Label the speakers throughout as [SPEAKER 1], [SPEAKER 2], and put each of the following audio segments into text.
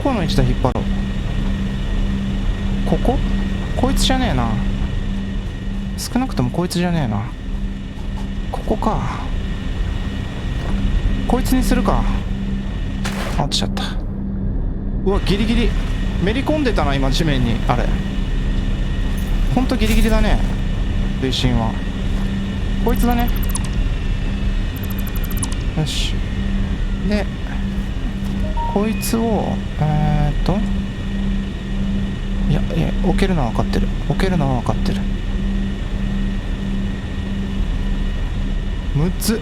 [SPEAKER 1] この位置で引っ張ろう。ここ？こいつじゃねえな。少なくともこいつじゃねえな。ここか。こいつにするか。落ちちゃった。うわ、ギリギリめり込んでたな今地面に。あれほんとギリギリだね。推進はこいつだね。よし。でこいつをいや置けるのは分かってる。置けるのは分かってる。6つ。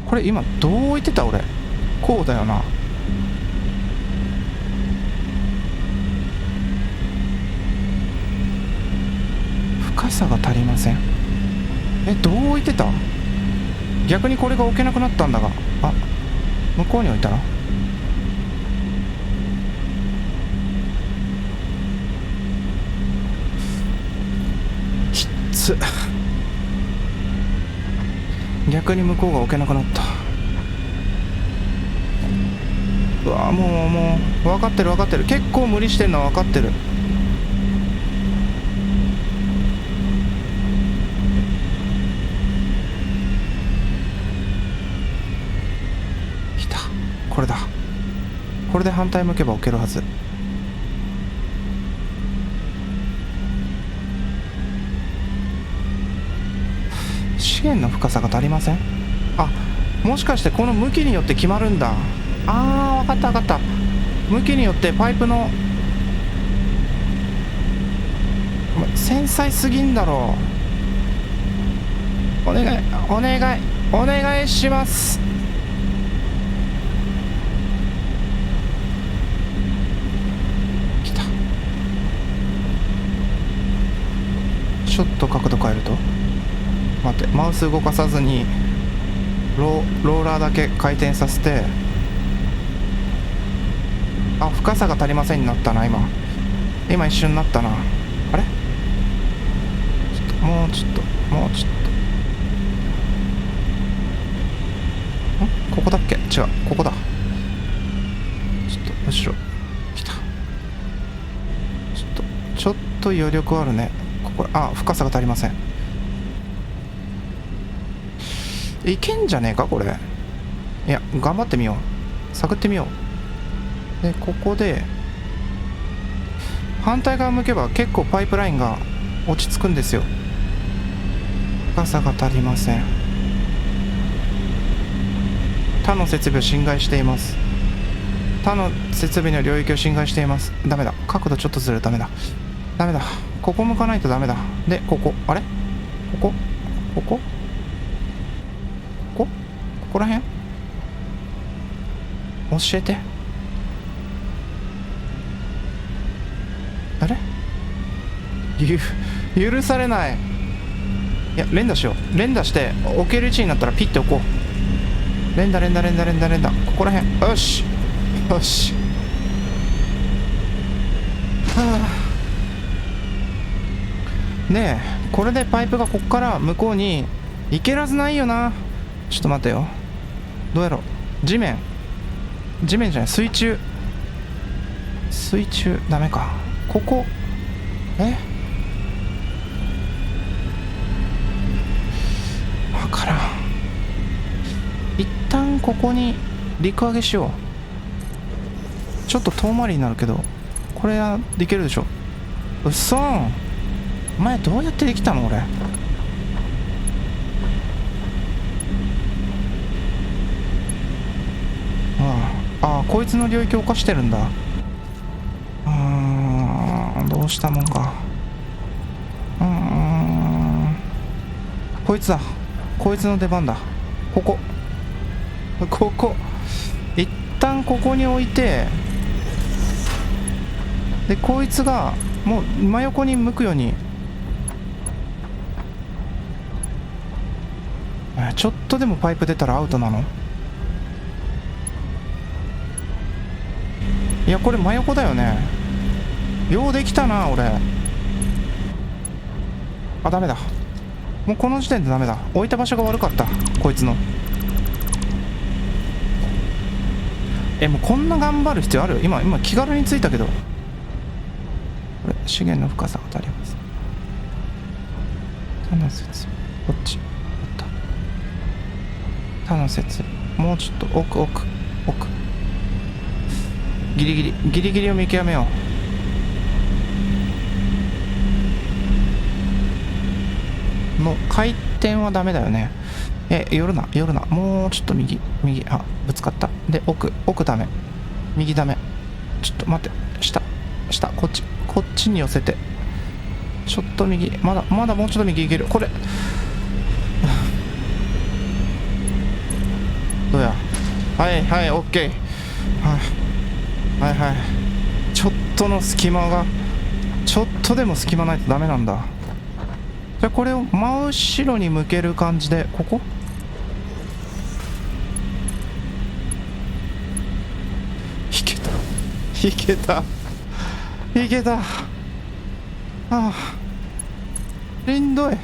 [SPEAKER 1] これ今どう置いてた俺。こうだよな。深さが足りません。どう置いてた？逆にこれが置けなくなったんだが。あ、向こうに置いたらきっつ。逆に向こうが置けなくなった。うわ、もう分かってる分かってる。結構無理してんのは分かってる。来た。これだ。これで反対向けば置けるはず。資源の深さが足りません。あ、もしかしてこの向きによって決まるんだ。あー、分かった分かった。向きによってパイプの繊細すぎんだろう。お願いお願いお願いします。来た。ちょっと角度変えると、待って、マウス動かさずにローラーだけ回転させて。あ、深さが足りませんになったな。今一瞬になったな。あれ、もうちょっとここだっけ。違う、ここだ。ちょっと後ろ来た。ちょっと余力あるね。ここ。あ、深さが足りません。いけんじゃねえかこれ。いや、頑張ってみよう。探ってみよう。でここで反対側向けば結構パイプラインが落ち着くんですよ。深さが足りません。他の設備を侵害しています。他の設備の領域を侵害しています。ダメだ。角度ちょっとずれる。ダメだ。ここ向かないとダメだ。でここ、あれ、ここら辺教えて。あれ、許されない。いや、連打しよう。連打して置ける位置になったらピッて置こう。連打。ここら辺。よしはあ。ねえ、これでパイプがこっから向こうに行けるはずないよな。ちょっと待てよ。どうやろう。地面じゃない、水中ダメか。ここわからん。一旦ここに陸揚げしよう。ちょっと遠回りになるけどこれはできるでしょ。うっそーん。お前どうやってできたの俺。あ、こいつの領域を犯してるんだ。どうしたもんか。こいつだ。こいつの出番だ。ここ一旦ここに置いて、でこいつがもう真横に向くように。ちょっとでもパイプ出たらアウトなの。いや、これ真横だよね。ようできたな俺。あ、ダメだ。もうこの時点でダメだ。置いた場所が悪かった、こいつの。もうこんな頑張る必要ある？今気軽についたけど。これ資源の深さが足ります。他の設備、こっちあった。他の設備もうちょっと奥ギリギリを見極めよう。の回転はダメだよね。寄るな。もうちょっと右。あ、ぶつかった。で、奥ダメ。右ダメ。ちょっと待って。下。こっちに寄せて。ちょっと右。まだもうちょっと右いける。これ。どうや。はい、オッケー。はい。ちょっとの隙間が、ちょっとでも隙間ないとダメなんだ。じゃあこれを真後ろに向ける感じで、ここいけた。ああ、しんどい。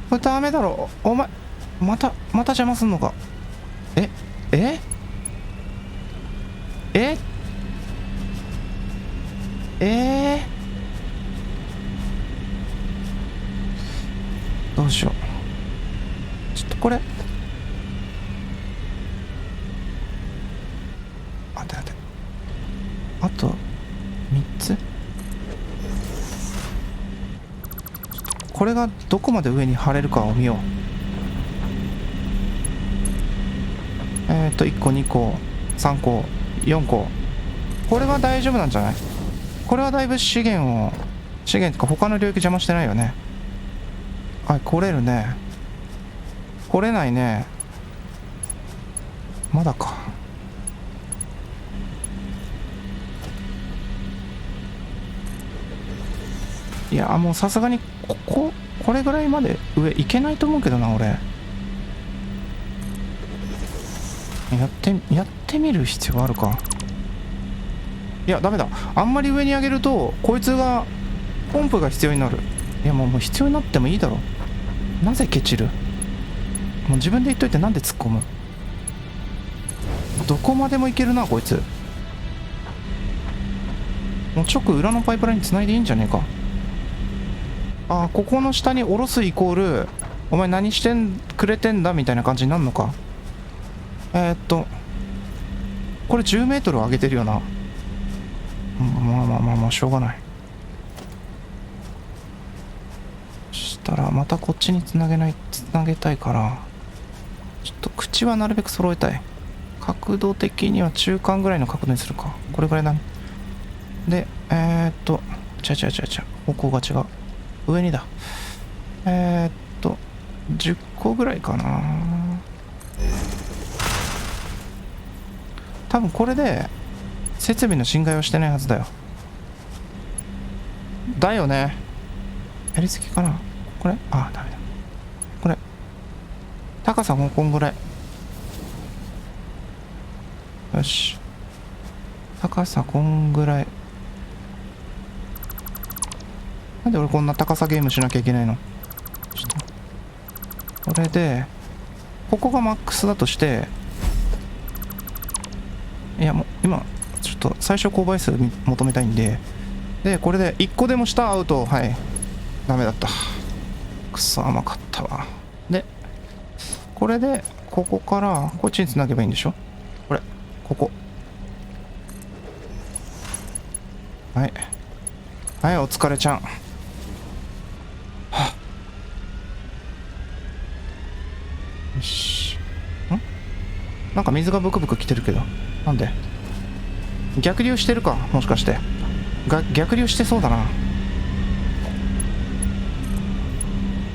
[SPEAKER 1] これダメだろ。お前また邪魔すんのか。どうしよう。ちょっとこれ待ってあと3つ。これがどこまで上に貼れるかを見よう。1個2個3個4個。これは大丈夫なんじゃない？これはだいぶ資源とか他の領域邪魔してないよね。はい、来れるね。来れないね。まだか。いや、もうさすがにこれぐらいまで上行けないと思うけどな、俺。やってみる必要あるか。いや、ダメだ。あんまり上に上げるとこいつがポンプが必要になる。いや、もう必要になってもいいだろ。なぜケチる？もう自分で言っといてなんで突っ込む？どこまでもいけるなこいつ。もう直裏のパイプラインに繋いでいいんじゃねえか。あ、ここの下に下ろすイコールお前何してくれてんだみたいな感じになるのか。これ10メートル上げてるよな。まあしょうがない。そしたらまたこっちにつなげたいから、ちょっと口はなるべく揃えたい。角度的には中間ぐらいの角度にするか。これぐらいだね。で方向が違う。上にだ。10個ぐらいかな。多分これで設備の侵害はしてないはずだよ。だよね。やりすぎかなこれ。あ、ダメだ。これ高さこんぐらい。よし、高さこんぐらい。なんで俺こんな高さゲームしなきゃいけないの。ちょっとこれでここがマックスだとして、いやもう今ちょっと最小公倍数求めたいんで、これで1個でも下アウト。はい、ダメだった。くそ甘かったわ。でこれでここからこっちにつなげばいいんでしょ。こはい、お疲れちゃん。よし。なんか水がブクブク来てるけど、なんで？逆流してるか、もしかして。逆流してそうだな。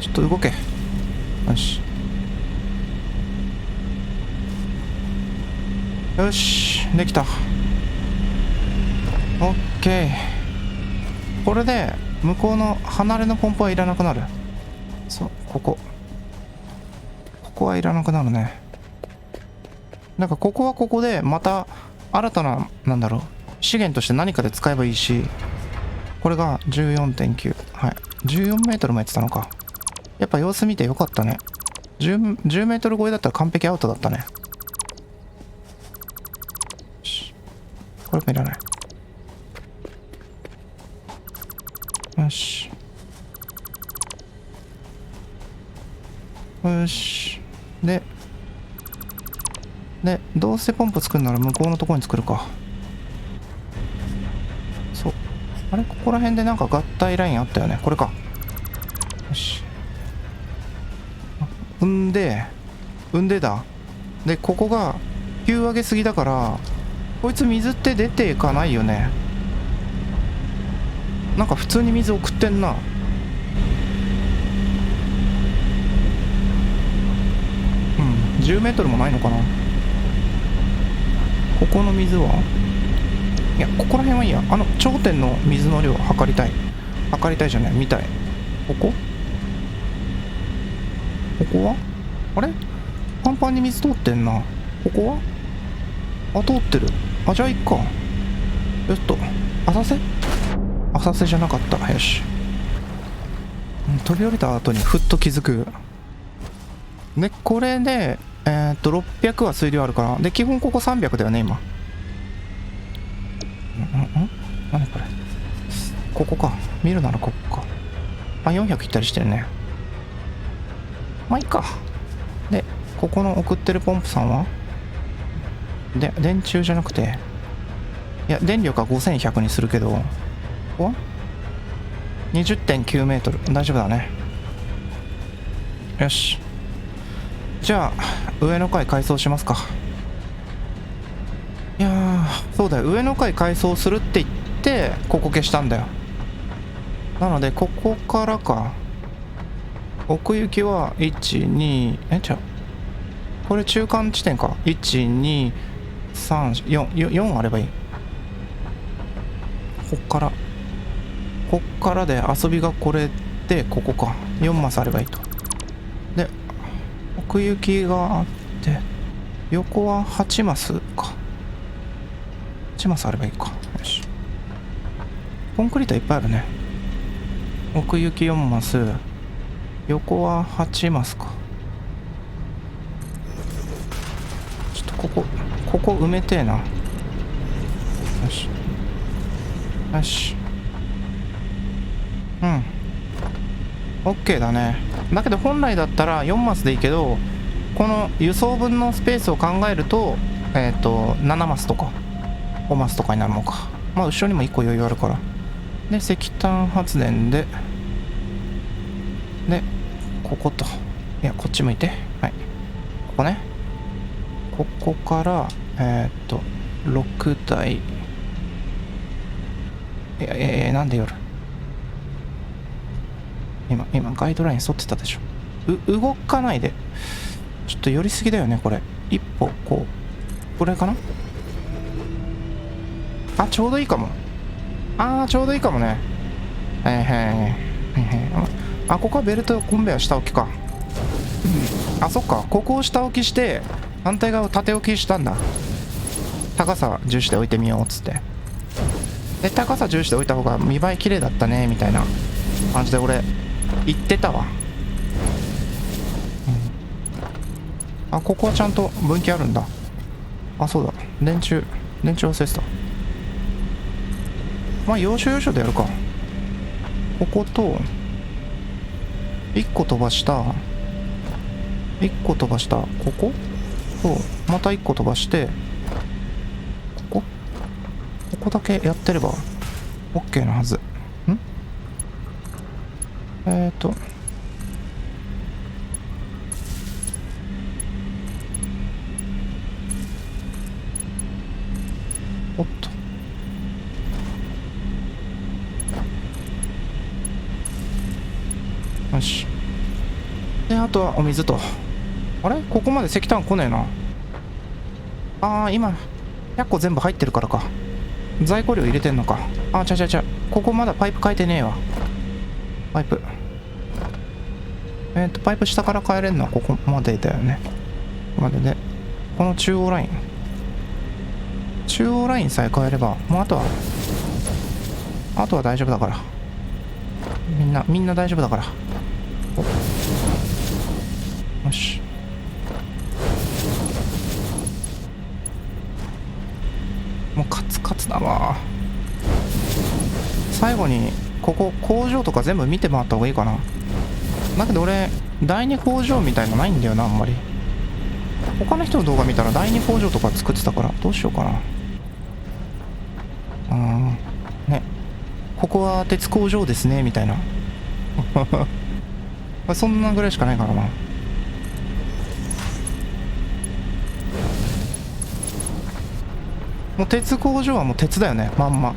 [SPEAKER 1] ちょっと動け。よしできた。オッケー。これで向こうの離れのポンプはいらなくなる。そう、ここはいらなくなるね。なんかここはここでまた新たな、なんだろう、資源として何かで使えばいいし、これが 14.9。 はい、14メートルもやってたのか。やっぱ様子見てよかったね。10メートル超えだったら完璧アウトだったね。これもいらない。よしよし。でどうせポンプ作るなら向こうのところに作るか。そう、あれ、ここら辺でなんか合体ラインあったよね。これか。よし、んでだ。でここが急上げすぎだから、こいつ水って出ていかないよね。なんか普通に水送ってんな。10メートルもないのかな。ここの水はいや、ここら辺はいいや。頂点の水の量測りたいじゃない、見たい。ここはあれ、パンパンに水通ってんな。ここは通ってる。じゃあいっか。よっと、浅瀬じゃなかった。よし、飛び降りた後にふっと気づく。でこれで600は水量あるから。で基本ここ300だよね今。何これ。ここか。見るならここか。400いったりしてるね。まあいいか。でここの送ってるポンプさんは電柱じゃなくて、いや電力は5100にするけど、ここは 20.9 メートル。大丈夫だね。よし、じゃあ上の階改装しますか。いやー、そうだよ、上の階改装するって言ってここ消したんだよ。なのでここからか。奥行きは12、じゃあこれ中間地点か。12344あればいい。こっからで遊びがこれで、ここか。4マスあればいいと。で奥行きがあって横は8マスか。8マスあればいいか。よし、コンクリートいっぱいあるね。奥行き4マス、横は8マスか。ちょっとここ埋めてえな。よしよし、OK だね。だけど本来だったら4マスでいいけど、この輸送分のスペースを考えると7マスとか5マスとかになるのか。まあ後ろにも1個余裕あるから。で石炭発電でここと、いやこっち向いて、はい、ここね。ここから6台。なんで夜。今ガイドライン沿ってたでしょ。動かないで。ちょっと寄りすぎだよねこれ。一歩これかな。ちょうどいいかも。ちょうどいいかもね。ここはベルトコンベヤ下置きか。そっか、ここを下置きして反対側を縦置きしたんだ。高さ重視で置いてみようっつって。で高さ重視で置いた方が見栄え綺麗だったねみたいな感じで俺言ってたわ。ここはちゃんと分岐あるんだ。そうだ、電柱忘れてた。まあ要所要所でやるか。ここと1個飛ばした、こことまた1個飛ばして、ここだけやってれば OK なはず。おっと、よし。であとはお水と。あれ、ここまで石炭来ねえな。今100個全部入ってるからか。在庫量入れてんのか。ここまだパイプ変えてねえわ。パイプパイプ下から変えれるのはここまでだよね。ここまでで、この中央ラインさえ変えればもうあとはあとは大丈夫だから。みんな大丈夫だから。よし。もうカツカツだわ。最後にここ工場とか全部見て回った方がいいかな。だけど俺第2工場みたいのないんだよな、あんまり。他の人の動画見たら第2工場とか作ってたから、どうしようかな。ね、ここは鉄工場ですねみたいなそんなぐらいしかないからな。もう鉄工場はもう鉄だよね、まんま。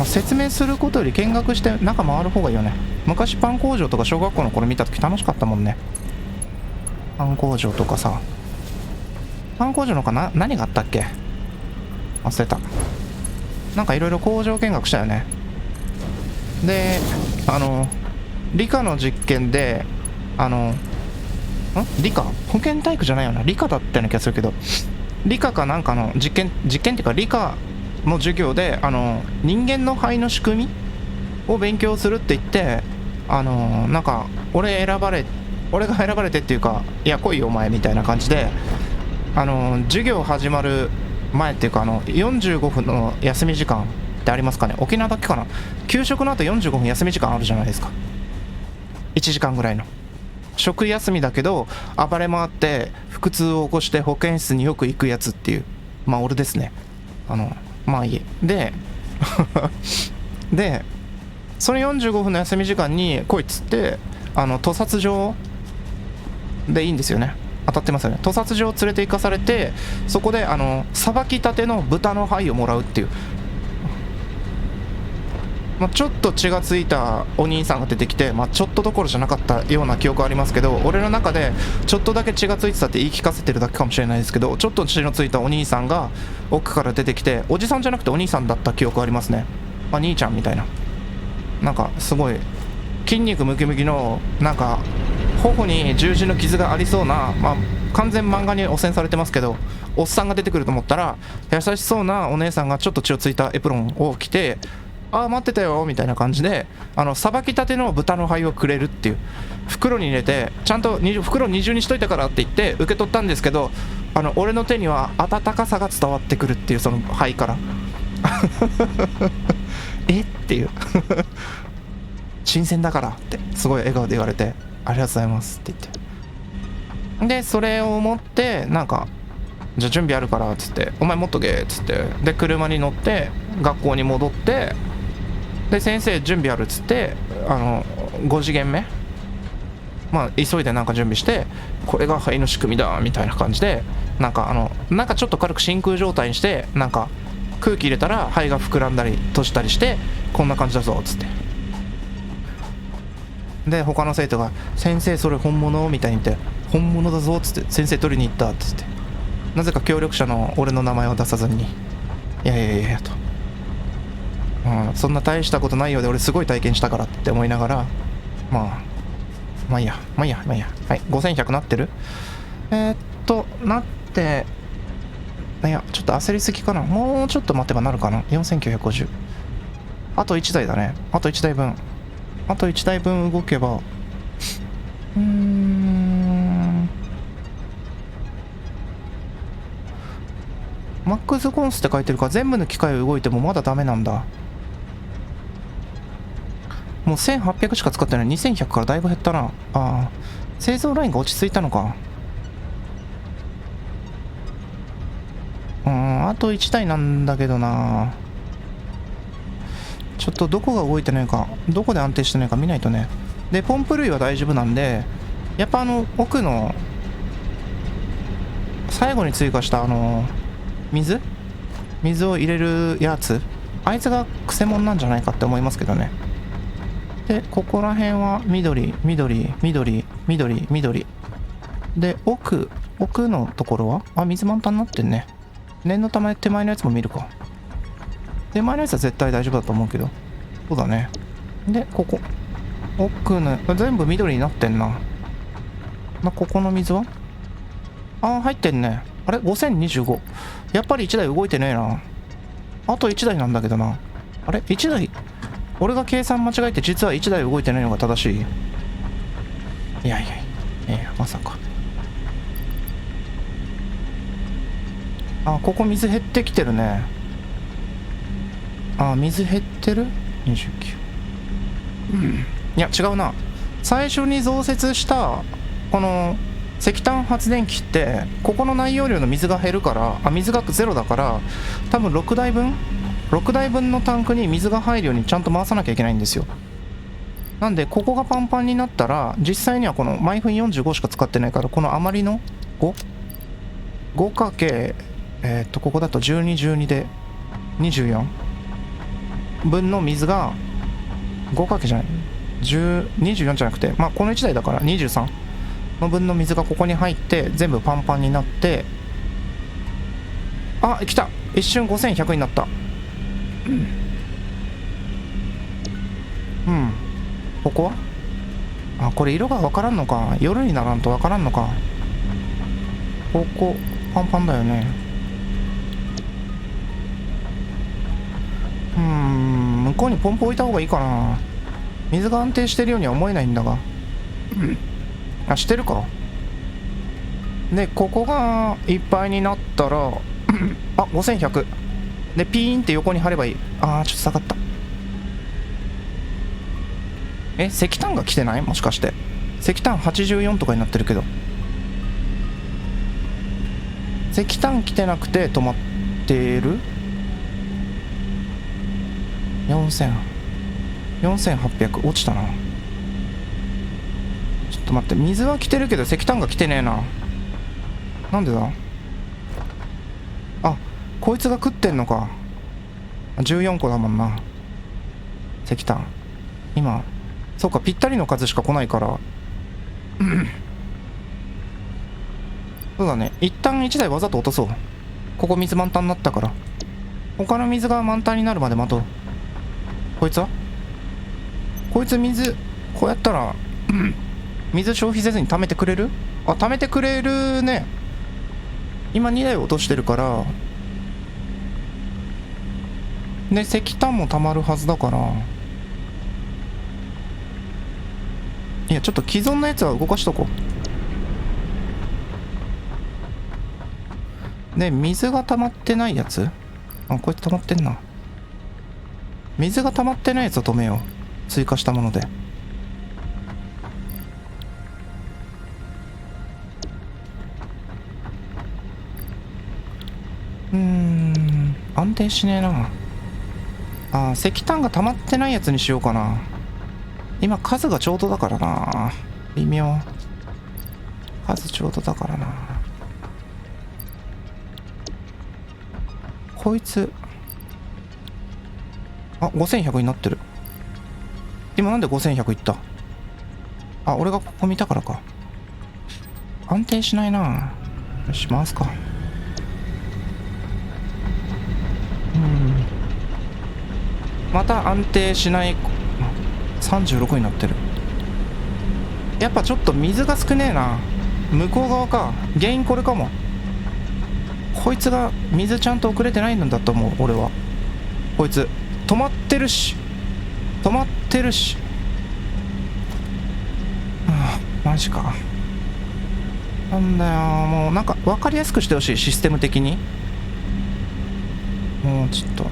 [SPEAKER 1] 説明することより見学して中回る方がいいよね。昔パン工場とか小学校の頃見た時楽しかったもんね。パン工場とかさ。パン工場のかな、何があったっけ、忘れた。なんかいろいろ工場見学したよね。で理科の実験で理科保健体育じゃないよな、理科だったような気がするけど、理科かなんかの実験っていうか理科の授業で人間の肺の仕組みを勉強するって言って、なんか俺が選ばれてっていうか、いや来いよお前みたいな感じで、授業始まる前っていうか45分の休み時間ってありますかね。沖縄だけかな。給食の後45分休み時間あるじゃないですか。1時間ぐらいの食休みだけど暴れ回って腹痛を起こして保健室によく行くやつっていう、まあ俺ですね。まあいいででその45分の休み時間に来いっつって屠殺場でいいんですよね。当たってますよね。屠殺場を連れて行かされて、そこでさばきたての豚の肺をもらうっていう、ちょっと血がついたお兄さんが出てきて、ちょっとどころじゃなかったような記憶ありますけど、俺の中でちょっとだけ血がついてたって言い聞かせてるだけかもしれないですけど、ちょっと血のついたお兄さんが奥から出てきて、おじさんじゃなくてお兄さんだった記憶ありますね。兄ちゃんみたいな、なんかすごい筋肉ムキムキの、なんか頬に十字の傷がありそうな、完全漫画に汚染されてますけどおっさんが出てくると思ったら、優しそうなお姉さんがちょっと血をついたエプロンを着て、ああ待ってたよみたいな感じでさばきたての豚の肺をくれるっていう、袋に入れてちゃんと袋二重にしといたからって言って受け取ったんですけど、俺の手には温かさが伝わってくるっていう、その肺からっていう新鮮だからってすごい笑顔で言われて、ありがとうございますって言って、でそれを持ってなんか、じゃあ準備あるからっつって、お前持っとけっつって、で車に乗って学校に戻って、で先生準備あるっつって5次元目急いでなんか準備して、これが肺の仕組みだみたいな感じで、なんかちょっと軽く真空状態にして、なんか空気入れたら肺が膨らんだり閉じたりして、こんな感じだぞっつって、で他の生徒が先生それ本物みたいに言って、本物だぞっつって、先生取りに行ったっつって、なぜか協力者の俺の名前を出さずに、いやと、そんな大したことないようで俺すごい体験したからって思いながら、まあいいや、はい、5100なってる。なって、いやちょっと焦りすぎかな。もうちょっと待てばなるかな。4950、あと1台だね。あと1台分動けば、マックスコンスって書いてるから全部の機械を動いてもまだダメなんだ。もう1800しか使ってない。2100からだいぶ減ったな。製造ラインが落ち着いたのか。あと1台なんだけどな。ちょっとどこが動いてないか、どこで安定してないか見ないとね。でポンプ類は大丈夫なんで、やっぱ奥の最後に追加した水を入れるやつ、あいつがクセモンなんじゃないかって思いますけどね。でここら辺は緑で、奥のところは水満タンになってんね。念のため手前のやつも見るか。手前のやつは絶対大丈夫だと思うけど、そうだね。でここ奥の全部緑になってんな。ここの水は入ってんね。あれ5025、やっぱり1台動いてねえな。あと1台なんだけどな。あれ ?1 台、俺が計算間違えて実は1台動いてないのが正しい。いやいやいや、まさか。あ、ここ水減ってきてるね。あ、水減ってる ?29。いや、違うな。最初に増設したこの石炭発電機ってここの内容量の水が減るから、水がゼロだから、多分6台分のタンクに水が入るようにちゃんと回さなきゃいけないんですよ。なんでここがパンパンになったら、実際にはこの毎分45しか使ってないから、この余りの 5？5× ここだと12で24分の水が 5× じゃない24じゃなくて、まあこの1台だから23の分の水がここに入って全部パンパンになって、あ、来た、一瞬5100になった。うん、ここは、あ、これ色が分からんのか。夜にならんと分からんのか。ここパンパンだよね。向こうにポンプ置いた方がいいかな。水が安定してるようには思えないんだが。あ、してるか。で、ここがいっぱいになったらあ、5100でピーンって横に貼ればいい。あー、ちょっと下がった。石炭が来てない？もしかして石炭84とかになってるけど、石炭来てなくて止まってる。4800落ちたな。ちょっと待って、水は来てるけど石炭が来てねえな。なんでだ。あ、こいつが食ってんのか。14個だもんな、石炭。今そうか、ぴったりの数しか来ないからそうだね、一旦1台わざと落とそう。ここ水満タンになったから、他の水が満タンになるまで待とう。こいつは、こいつ水こうやったら水消費せずに貯めてくれる。あ、貯めてくれるね。今2台落としてるからで、石炭も溜まるはずだから、いや、ちょっと既存のやつは動かしとこう。で、水が溜まってないやつ、あ、こいつ溜まってんな。水が溜まってないやつを止めよう、追加したもので。安定しねえな。あ、石炭が溜まってないやつにしようかな。今数がちょうどだからな。微妙、数ちょうどだからな。こいつ、あ、5100になってる。今なんで5100いった。あ、俺がここ見たからか。安定しないな。よし、回すか。また安定しない。36になってる。やっぱちょっと水が少ねえな。向こう側か。原因これかも。こいつが水ちゃんと送れてないんだと思う、俺は。こいつ止まってるし、はあ、マジか。なんだよ、もうなんか分かりやすくしてほしい、システム的に。もうちょっと、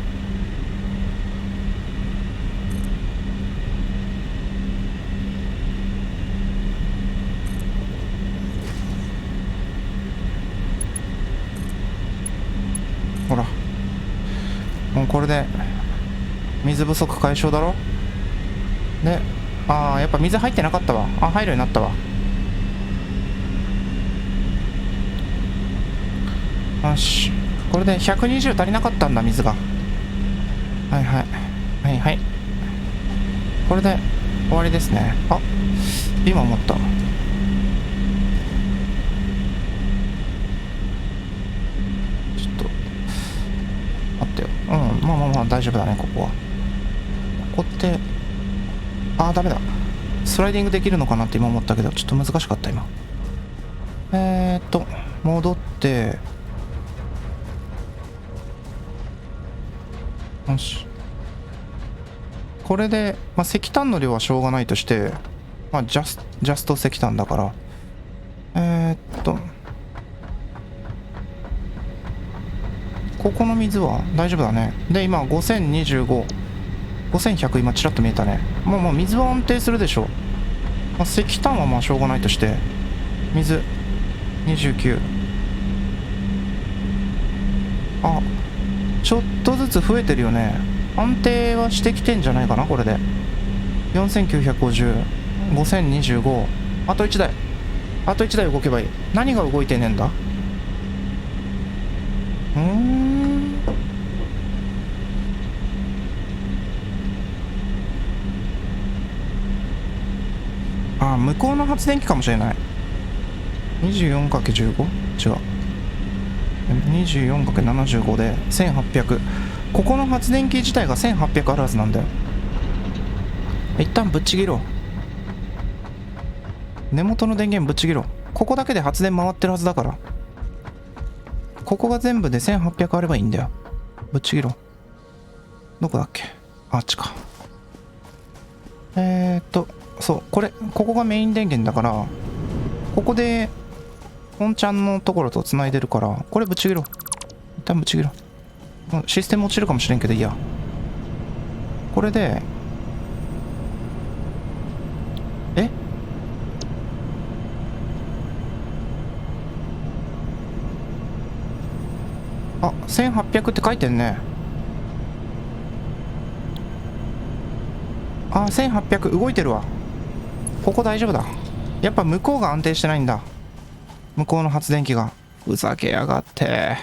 [SPEAKER 1] ほら、もうこれで水不足解消だろ。で、ああ、やっぱ水入ってなかったわ。あ、入るようになったわ。よし、これで120足りなかったんだ、水が。はいはいはいはい、これで終わりですね。あ、今思った。ちょっと待ってよ。まあまあまあ大丈夫だね。ここは、ここって、あー、ダメだ。スライディングできるのかなって今思ったけど、ちょっと難しかった今。戻って、よし、これで、まあ、石炭の量はしょうがないとして、まあ、ジャスト石炭だから、ここの水は大丈夫だね。で、今、5025、5100、今、ちらっと見えたね。もう水は安定するでしょう。まあ、石炭はまあしょうがないとして、水、29。あ、ちょっとずつ増えてるよね。安定はしてきてんじゃないかな、これで。4950、5025。あと1台。あと1台動けばいい。何が動いてねえんだ。あ、向こうの発電機かもしれない。24×15？ 違う。24×75 で1800。ここの発電機自体が1800あるはずなんだよ。一旦ぶっちぎろう。根元の電源ぶっちぎろう。ここだけで発電回ってるはずだから。ここが全部で1800あればいいんだよ。ぶっちぎろう。どこだっけ。あっちか。そう、ここがメイン電源だから、ここで、本ちゃんのところと繋いでるから、これぶっちぎろう。一旦ぶっちぎろう。システム落ちるかもしれんけどいいや。これで、あ、1800って書いてんね。あ、1800動いてるわ。ここ大丈夫だ。やっぱ向こうが安定してないんだ。向こうの発電機が。ふざけやがって。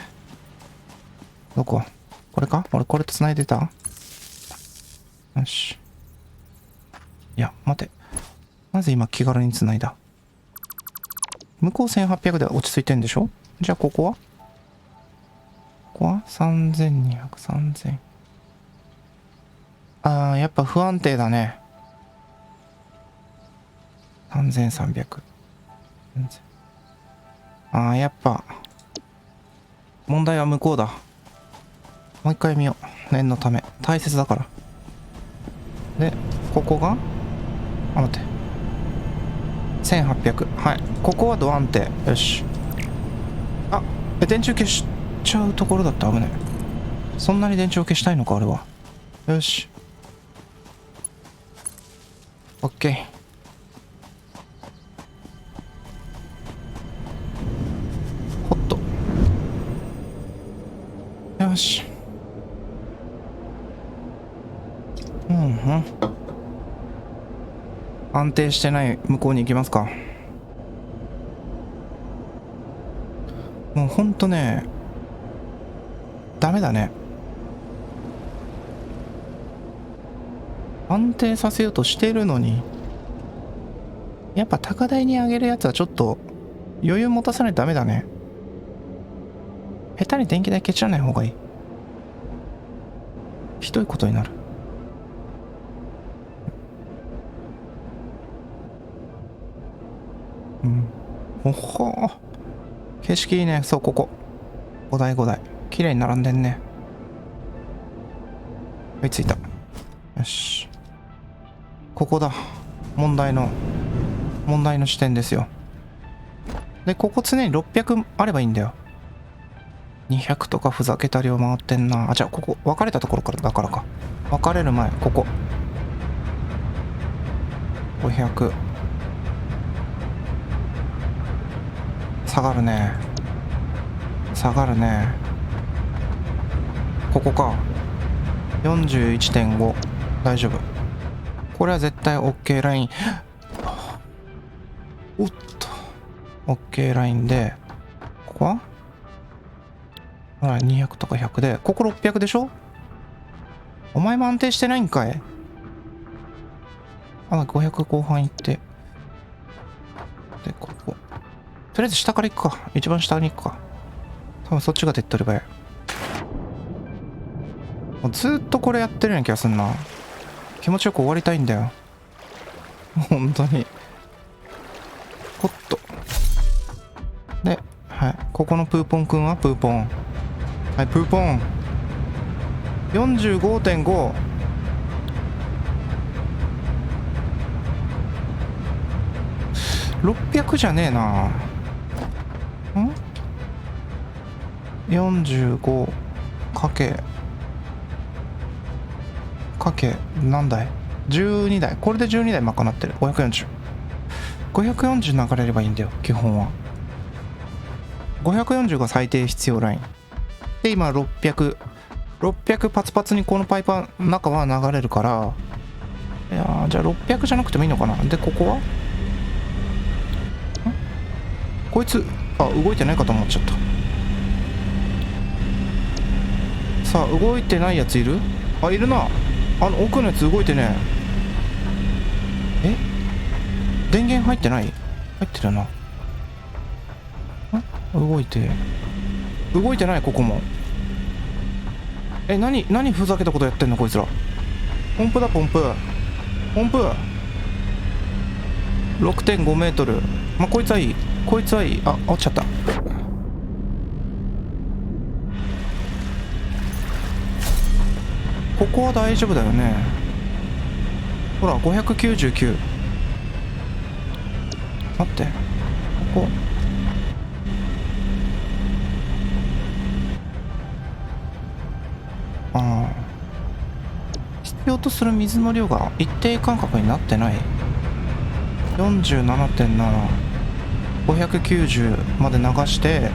[SPEAKER 1] どこ？これか？俺これと繋いでた？よし。いや、待て。なぜ今気軽に繋いだ？向こう1800で落ち着いてんでしょ？じゃあここは？ここは 3200、3000。あー、やっぱ不安定だね。3300。あー、やっぱ問題は向こうだ。もう一回見よう。念のため大切だから。でここが、あ、待って、1800。はい、ここはド安定。よし。あ、電柱消しちゃうところだった。危ねえ。そんなに電池を消したいのか、あれは。よし。オッケー。ほっと。よし。安定してない向こうに行きますか。もうほんとね、ダメだね。安定させようとしてるのに、やっぱ高台に上げるやつはちょっと余裕持たさないとダメだね。下手に電気代ケチらない方がいい。ひどいことになる。おほー、景色いいね。そう、ここ5台5台綺麗に並んでんね。はい、着いた。よし、ここだ。問題の視点ですよ。でここ常に600あればいいんだよ。200とかふざけた量回ってんな。あ、じゃあここ分かれたところからだからか。分かれる前、ここ500。下がるね。下がるね。ここか。41.5。大丈夫。これは絶対 OK ライン。おっと。OK ラインで、ここはほら、200とか100で、ここ600でしょ。お前も安定してないんかい。あ、500後半行って。で、ここ。とりあえず下から行くか。一番下に行くか。多分そっちが手っ取り早い。もうずーっとこれやってるような気がすんな。気持ちよく終わりたいんだよ。本当に。ほっと。で、はい。ここのプーポンくんはプーポン。はい、プーポン。45.5。600じゃねえな。45かけ何台 ?12 台。これで12台賄ってる。540流れればいいんだよ基本は。540が最低必要ラインで、今600パツパツにこのパイプの中は流れるから、いやー、じゃあ600じゃなくてもいいのかな。でここはこいつ動いてないかと思っちゃった。さあ動いてないやついる？いるな。奥のやつ動いてねえ。電源入ってない？入ってるな。動いてない。ここも何ふざけたことやってんのこいつら。ポンプ 6.5 メートル。こいつはいい。落ちちゃった。ここは大丈夫だよね。ほら599。待って、ここ必要とする水の量が一定間隔になってない。 47.7、 590まで流して、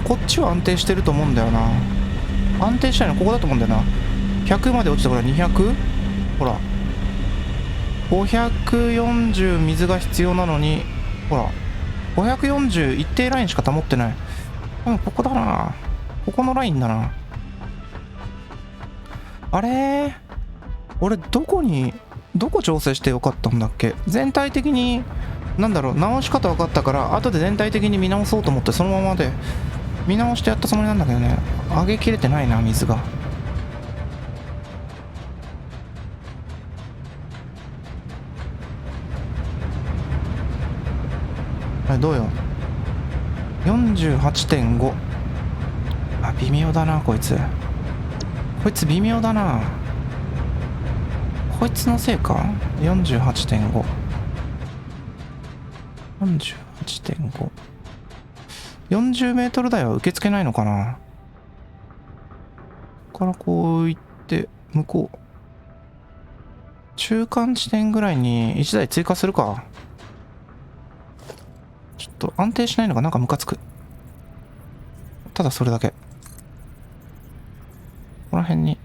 [SPEAKER 1] こっちは安定してると思うんだよな。安定したいのここだと思うんだよな。100まで落ちたから 200？ ほら540水が必要なのに、ほら540一定ラインしか保ってない。ここだな。ここのラインだな。あれ俺どこ調整してよかったんだっけ。全体的に直し方分かったから、後で全体的に見直そうと思ってそのままで見直してやったつもりなんだけどね。上げきれてないな、水が。どうよ。 48.5。微妙だなこいつ微妙だな。こいつのせいか。 48.5 40メートル台は受け付けないのかな。ここからこう行って向こう中間地点ぐらいに1台追加するか。ちょっと安定しないのがムカつく。ただそれだけ。この辺に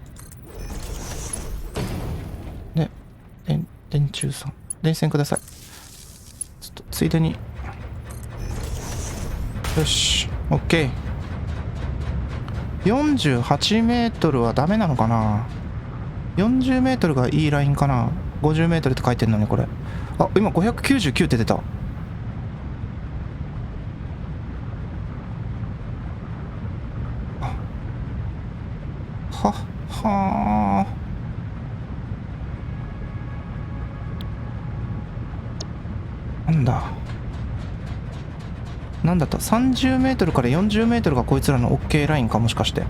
[SPEAKER 1] で電柱さん電線ください。ちょっとついでに。よし OK。 48メートルはダメなのかな。40メートルがいいラインかな。50メートルって書いてんのにこれ。今599って出た。はなんだと30メートルから40メートルがこいつらの OK ラインか。もしかして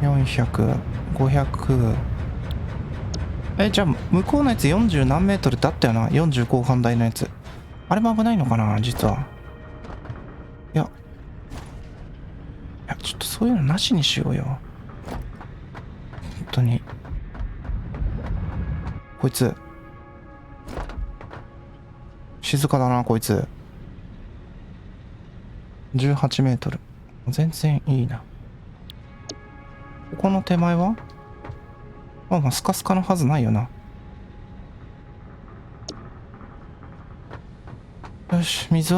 [SPEAKER 1] 400、500。じゃあ向こうのやつ40何メートルだったよな。40後半台のやつ。あれも危ないのかな実は。いやちょっとそういうのなしにしようよ本当に。こいつ静かだなこいつ。18メートル全然いいな。ここの手前はスカスカのはずないよな。よし、水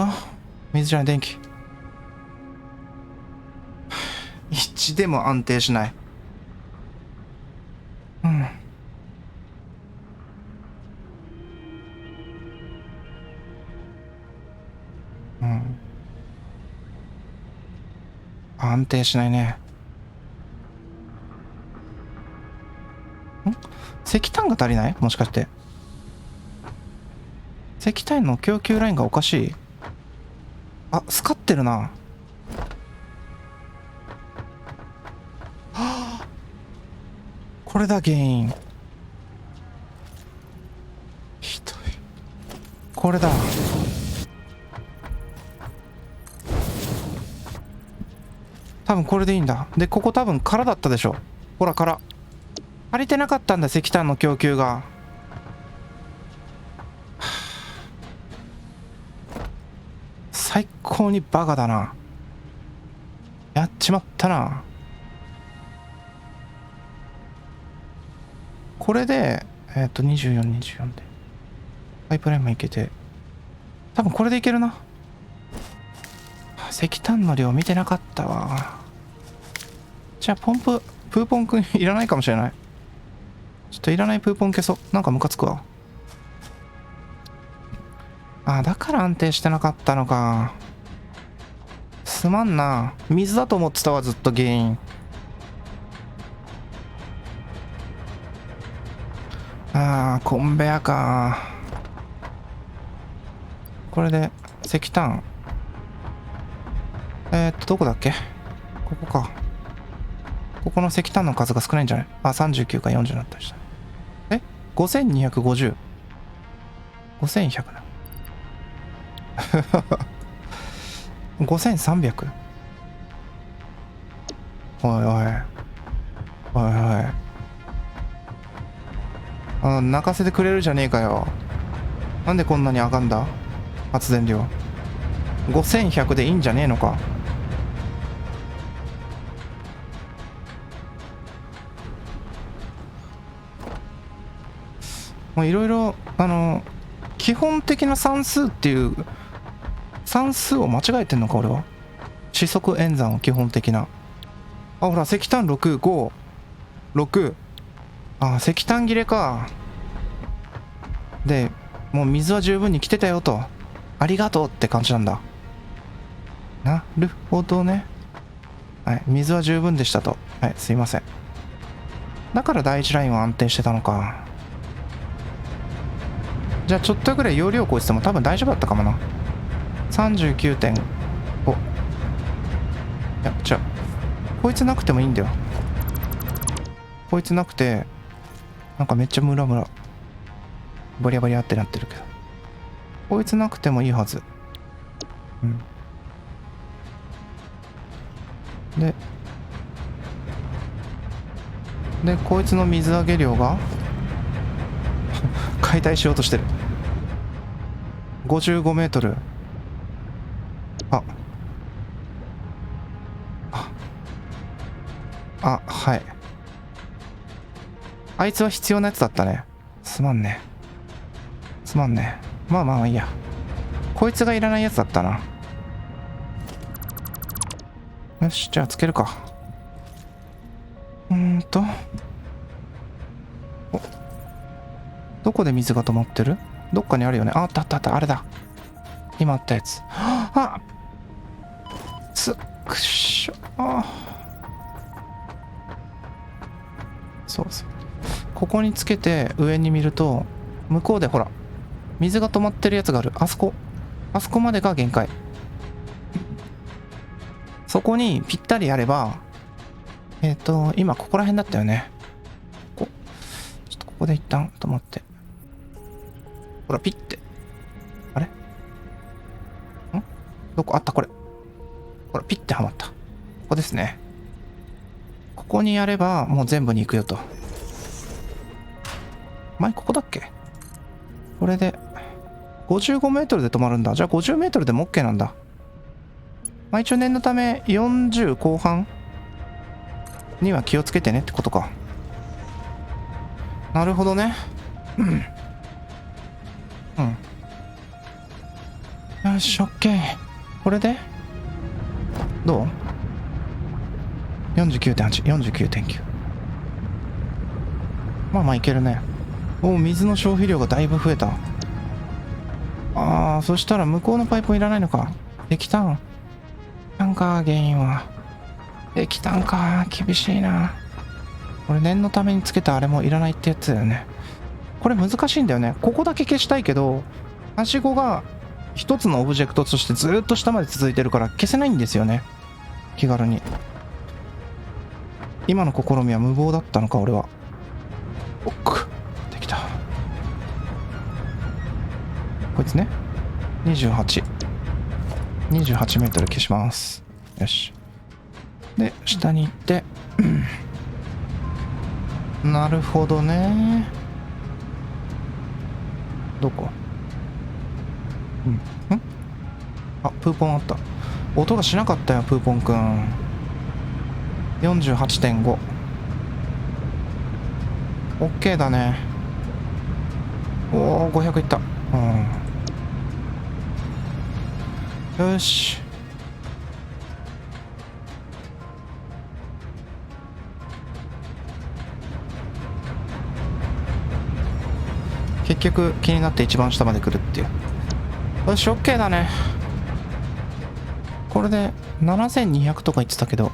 [SPEAKER 1] じゃない、電気。1でも安定しない。安定しないね。石炭が足りない？もしかして石炭の供給ラインがおかしい。スカってるな。これだ原因。ひどい。これだ。多分これでいいんだ。でここ多分空だったでしょ。ほら空足りてなかったんだ、石炭の供給が。最高にバカだな。やっちまったな。これで24でパイプラインもいけて、多分これでいけるな。石炭の量見てなかったわ。じゃあプーポンくんいらないかもしれない。ちょっといらないプーポン消そう。なんかムカつくわ。あ、だから安定してなかったのか。すまんな。水だと思ってたわ、ずっと原因。あー、コンベアか。これで石炭、どこだっけ。ここか。ここの石炭の数が少ないんじゃない。あ、39か40になったりした。5250。5100な。5300。おいおい。おいおい。泣かせてくれるじゃねえかよ。なんでこんなに上がんだ発電量。5100でいいんじゃねえのか。いろいろ基本的な算数っていう算数を間違えてんのか俺は。四則演算を基本的な。あ、ほら石炭656。あ、石炭切れか。でもう水は十分に来てたよと、ありがとうって感じなんだ。なるほどね。はい、水は十分でしたと。はい、すいません。だから第一ラインは安定してたのか。じゃあちょっとぐらい容量超えてても多分大丈夫だったかもな。39.5。いや違う、こいつなくてもいいんだよ。こいつなくてなんかめっちゃムラムラバリアバリアってなってるけど、こいつなくてもいいはず。でこいつの水揚げ量が解体しようとしてる。55メートル。はい。あいつは必要なやつだったね。すまんね。まあまあいいや。こいつがいらないやつだったな。よし、じゃあつけるか。どこで水が止まってる？どっかにあるよね。あった、あれだ。今あったやつ。くっしょ。そう。ここにつけて上に見ると、向こうでほら、水が止まってるやつがある。あそこまでが限界。そこにぴったりやれば、今ここら辺だったよね。ちょっとここで一旦止まって。ほら、ピッて。あれ？どこあった？これ。ほら、ピッてはまった。ここですね。ここにやれば、もう全部に行くよと。前ここだっけ？これで、55メートルで止まるんだ。じゃあ50メートルでも OK なんだ。まあ一応念のため、40後半には気をつけてねってことか。なるほどね。よし、OK。これでどう？ 49.8、49.9。まあいけるね。水の消費量がだいぶ増えた。そしたら向こうのパイプいらないのか。石炭か、原因は。石炭か、厳しいな。これ念のためにつけたあれもいらないってやつだよね。これ難しいんだよね。ここだけ消したいけど、はしごが一つのオブジェクトとしてずっと下まで続いてるから消せないんですよね。気軽に。今の試みは無謀だったのか、俺は。こいつね。28 28メートル消します。よし。で下に行ってなるほどね。どこ？あ、プーポンあった。音がしなかったよ、プーポンくん。48.5。オッケーだね。おお、500いった。よし。結局気になって一番下まで来るっていう。よし、オッケーだね。これで7200とか言ってたけど、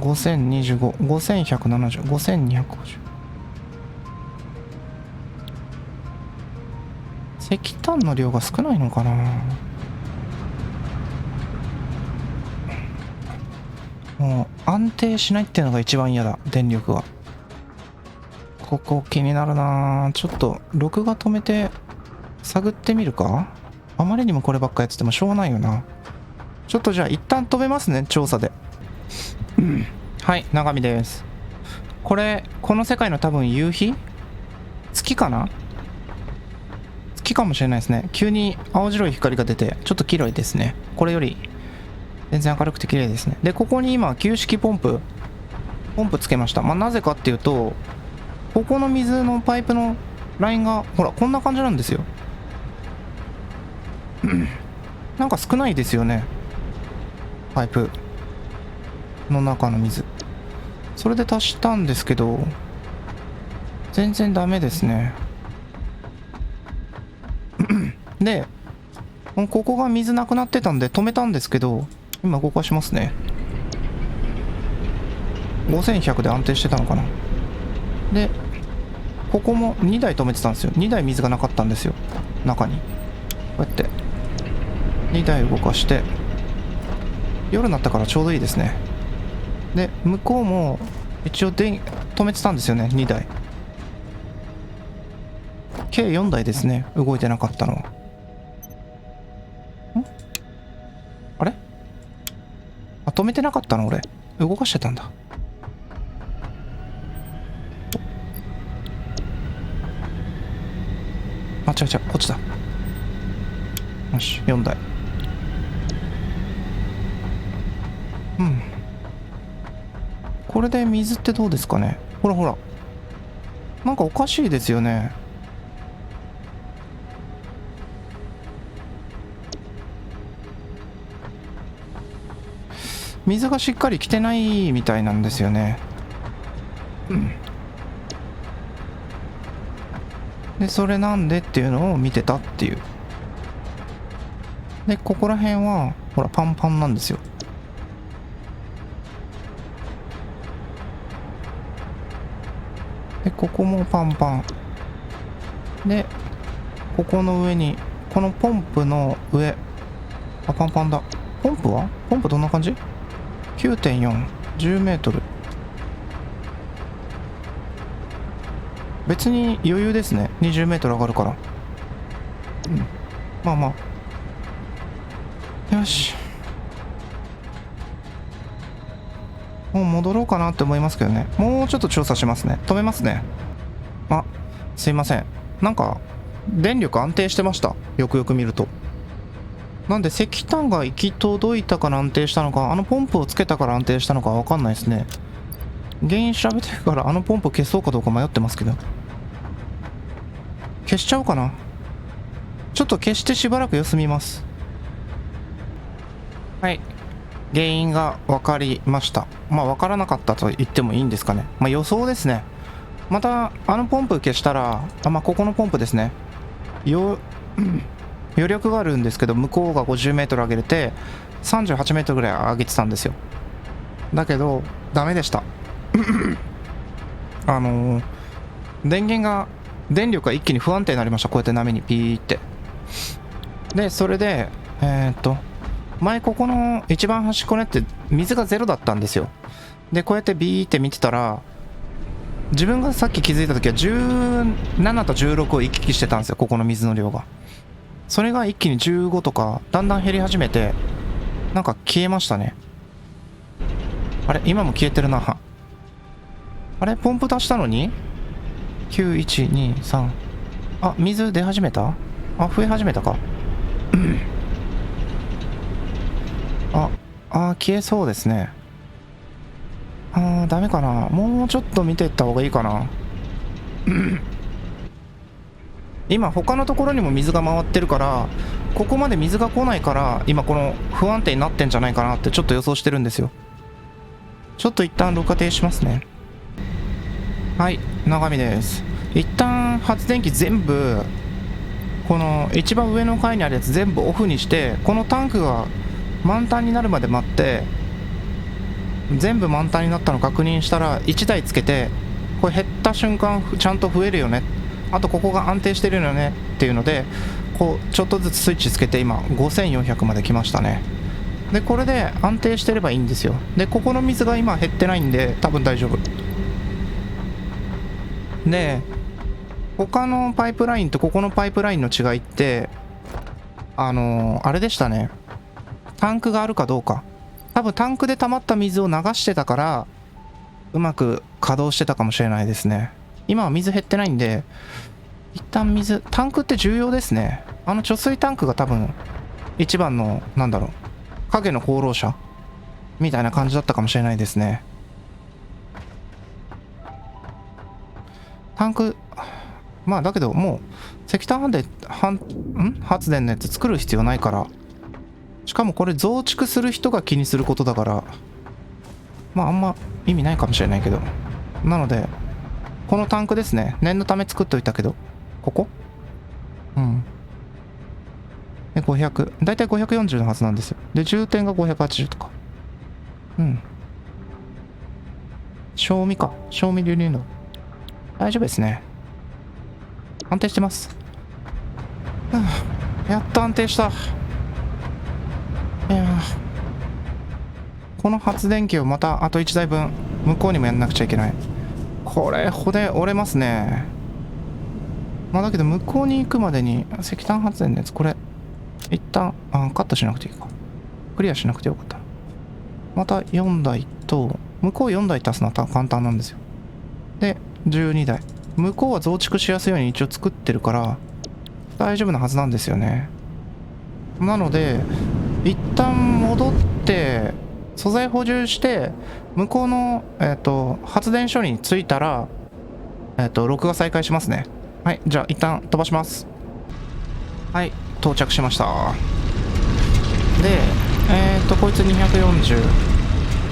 [SPEAKER 1] 5025、5170、5250。石炭の量が少ないのかな。もう安定しないっていうのが一番嫌だ、電力が。ここ気になるな。ちょっと録画止めて探ってみるか。あまりにもこればっかやっててもしょうがないよな。ちょっとじゃあ一旦止めますね、調査で。はい、長見です。この世界の多分夕日？月かな？月かもしれないですね。急に青白い光が出てちょっと綺麗ですね。これより全然明るくて綺麗ですね。でここに今旧式ポンプつけました。なぜかっていうと、ここの水のパイプのラインがほらこんな感じなんですよ。なんか少ないですよね、パイプの中の水。それで足したんですけど全然ダメですね。でここが水なくなってたんで止めたんですけど、今動かしますね。5100で安定してたのかな。でここも2台止めてたんですよ。2台水がなかったんですよ、中に。こうやって2台動かして、夜になったからちょうどいいですね。で向こうも一応止めてたんですよね、2台。計4台ですね、動いてなかったのは。あれ？止めてなかったの俺。動かしてたんだ。違うこっちだ。よし、4台。これで水ってどうですかね。ほらなんかおかしいですよね。水がしっかり来てないみたいなんですよね。でそれなんでっていうのを見てたっていう。でここら辺はほらパンパンなんですよ。でここもパンパンで、ここの上にこのポンプの上、パンパンだ。ポンプどんな感じ？ 9.4、10メートル。別に余裕ですね、20メートル上がるから。よし、もう戻ろうかなって思いますけどね。もうちょっと調査しますね。止めますね。すいません、なんか電力安定してました、よくよく見ると。なんで石炭が行き届いたから安定したのか、ポンプをつけたから安定したのか分かんないですね。原因調べてからポンプ消そうかどうか迷ってますけど、消しちゃおうかな。ちょっと消してしばらく様子見ます。はい、原因が分かりました。分からなかったと言ってもいいんですかね。予想ですね。またポンプ消したらここのポンプですね、余力があるんですけど、向こうが50メートル上げれて38メートルぐらい上げてたんですよ。だけどダメでした電力が一気に不安定になりました。こうやって波にピーって。でそれで前ここの一番端っこねって水がゼロだったんですよ。でこうやってビーって見てたら自分がさっき気づいた時は17と16を行き来してたんですよ、ここの水の量が。それが一気に15とかだんだん減り始めて、なんか消えましたね。あれ今も消えてるな。あれポンプ出したのに9123。あ、水出始めた。あ、増え始めたか。消えそうですね。ダメかな。もうちょっと見ていった方がいいかな。今他のところにも水が回ってるから、ここまで水が来ないから今この不安定になってんじゃないかなってちょっと予想してるんですよ。ちょっと一旦録画停止しますね。はい、長見です。一旦発電機全部、この一番上の階にあるやつ全部オフにして、このタンクが満タンになるまで待って、全部満タンになったの確認したら1台つけて、これ減った瞬間ちゃんと増えるよね、あとここが安定してるよねっていうので、こうちょっとずつスイッチつけて今5400まで来ましたね。でこれで安定してればいいんですよ。でここの水が今減ってないんで多分大丈夫で、他のパイプラインとここのパイプラインの違いって、あれでしたね。タンクがあるかどうか。多分タンクで溜まった水を流してたからうまく稼働してたかもしれないですね。今は水減ってないんで、一旦タンクって重要ですね。貯水タンクが多分一番の影の功労者みたいな感じだったかもしれないですね。タンク、まあだけどもう石炭発電のやつ作る必要ないから、しかもこれ増築する人が気にすることだから、まああんま意味ないかもしれないけど、なのでこのタンクですね、念のため作っといたけど、ここで500、だいたい540のはずなんですよ。で充填が580とか。賞味流入の大丈夫ですね。安定してます。やっと安定した。いやこの発電機をまたあと1台分向こうにもやんなくちゃいけない。これ骨折れますね。まあだけど向こうに行くまでに石炭発電のやつ、これ一旦カットしなくていいか、クリアしなくてよかった。また4台と向こう4台足すのは簡単なんですよ。で12台、向こうは増築しやすいように一応作ってるから大丈夫なはずなんですよね。なので一旦戻って素材補充して向こうの、発電所に着いたら録画再開しますね。はい、じゃあ一旦飛ばします。はい、到着しました。でこいつ240、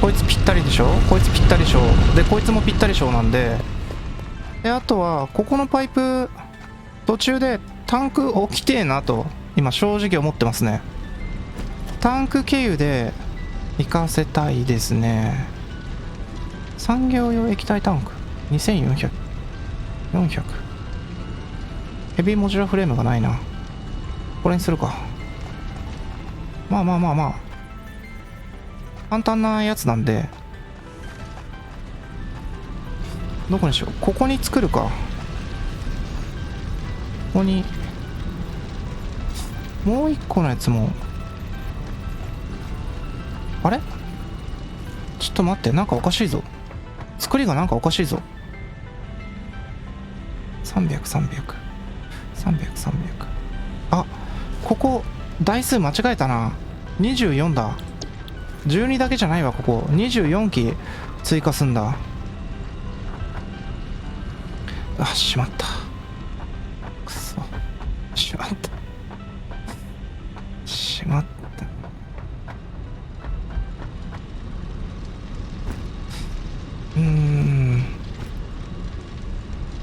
[SPEAKER 1] こいつぴったりでしょ、こいつぴったりでしょ、でこいつもぴったりでしょなんで、あとはここのパイプ途中でタンク置きてえなと今正直思ってますね。タンク経由で行かせたいですね。産業用液体タンク2400、400、ヘビーモジュラーフレームがないな。これにするか。まあ簡単なやつなんで、どこにしよう。ここに作るか。ここにもう一個のやつも、あれちょっと待って、なんかおかしいぞ。作りがなんかおかしいぞ。300、あ、ここ台数間違えたな。24だ。12だけじゃないわ。ここ24機追加すんだ。しまった。くそ、しまった。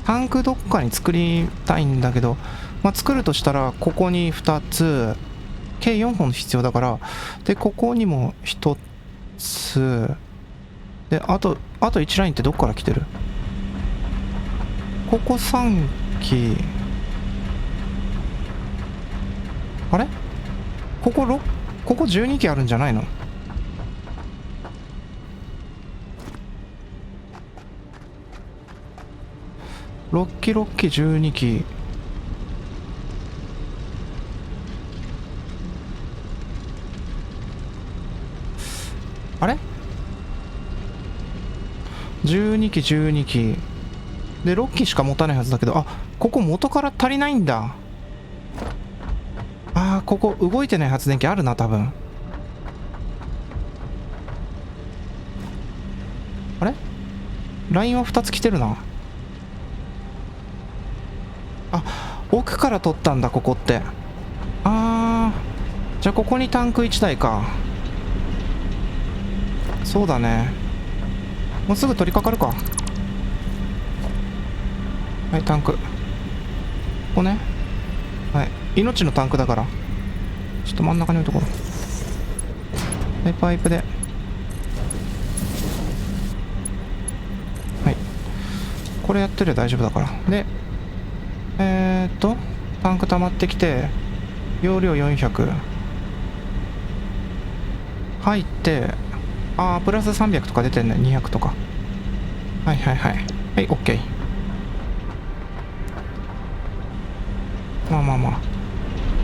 [SPEAKER 1] タンクどっかに作りたいんだけど、作るとしたらここに2つ、計4本必要だから、でここにも1つで、あと1ラインってどっから来てる？ここ3機、あれここ12機あるんじゃないの？ 6機6機12機。あれ12機12機で6機しか持たないはずだけど、あ、ここ元から足りないんだ。あー、ここ動いてない発電機あるな多分。あれラインは2つ来てるな。あ、奥から取ったんだここって。あー、じゃあここにタンク1台か。そうだね、もうすぐ取り掛かるか。はい、タンクここね。はい、命のタンクだからちょっと真ん中に置いとこう。はい、パイプで、はい、これやってるよ大丈夫だから。でタンク溜まってきて容量400入って、あープラス300とか出てんね。200とか。はいはいはいはい、 OK。 まあまあまあ、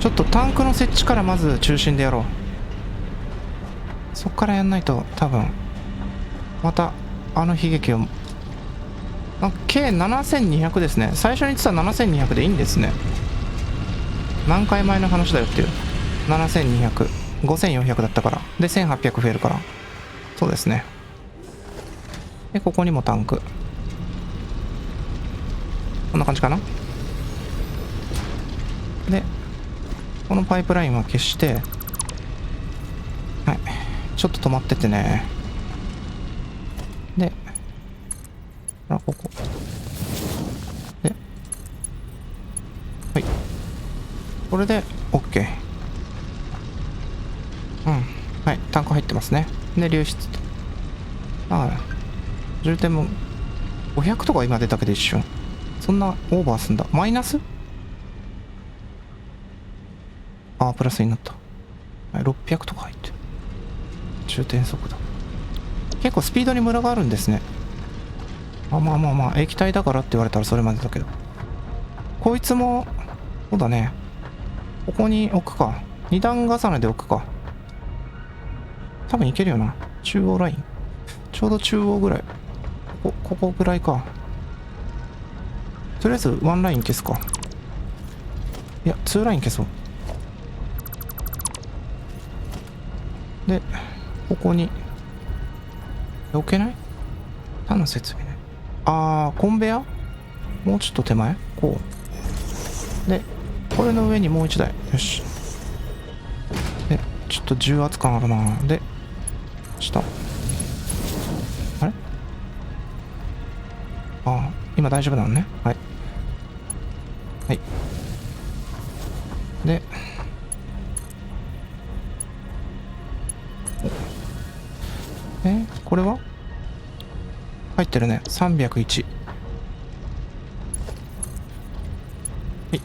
[SPEAKER 1] ちょっとタンクの設置からまず中心でやろう。そっからやんないと多分またあの悲劇を。計7200ですね。最初に言ってた7200でいいんですね。何回前の話だよっていう。7200、5400だったから。で1800増えるから。そうですね。でここにもタンク、こんな感じかな。でこのパイプラインは消して、はい、ちょっと止まっててね。でここで、はい、これで OK。 うん、はい、タンク入ってますね。で流出、ああ充填も500とか今出たけど一瞬そんなオーバーすんだ。マイナス、ああプラスになった。はい、600とか入ってる。充填速度結構スピードにムラがあるんですね。まあまあまあまあ、液体だからって言われたらそれまでだけど、こいつもそうだね、ここに置くか。2段重ねで置くか。多分いけるよな。中央ラインちょうど中央ぐらい、ここぐらいか。とりあえずワンライン消すか。いやツーライン消そう。でここに置けない？他の設備ね。あー、コンベヤもうちょっと手前こうで、これの上にもう1台。よし。でちょっと重圧感あるな。で下、あれ、ああ今大丈夫なのね。はいはいで、これは入ってるね。301。はい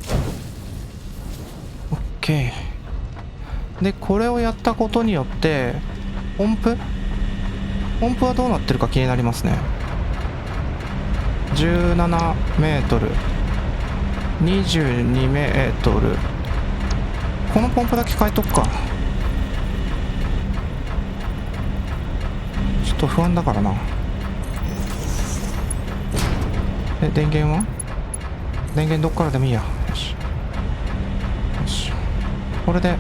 [SPEAKER 1] OK。 でこれをやったことによってポンプはどうなってるか気になりますね。17メートル、22メートル。このポンプだけ変えとくか。ちょっと不安だからな。で電源は電源どっからでもいいや。よしよし、これで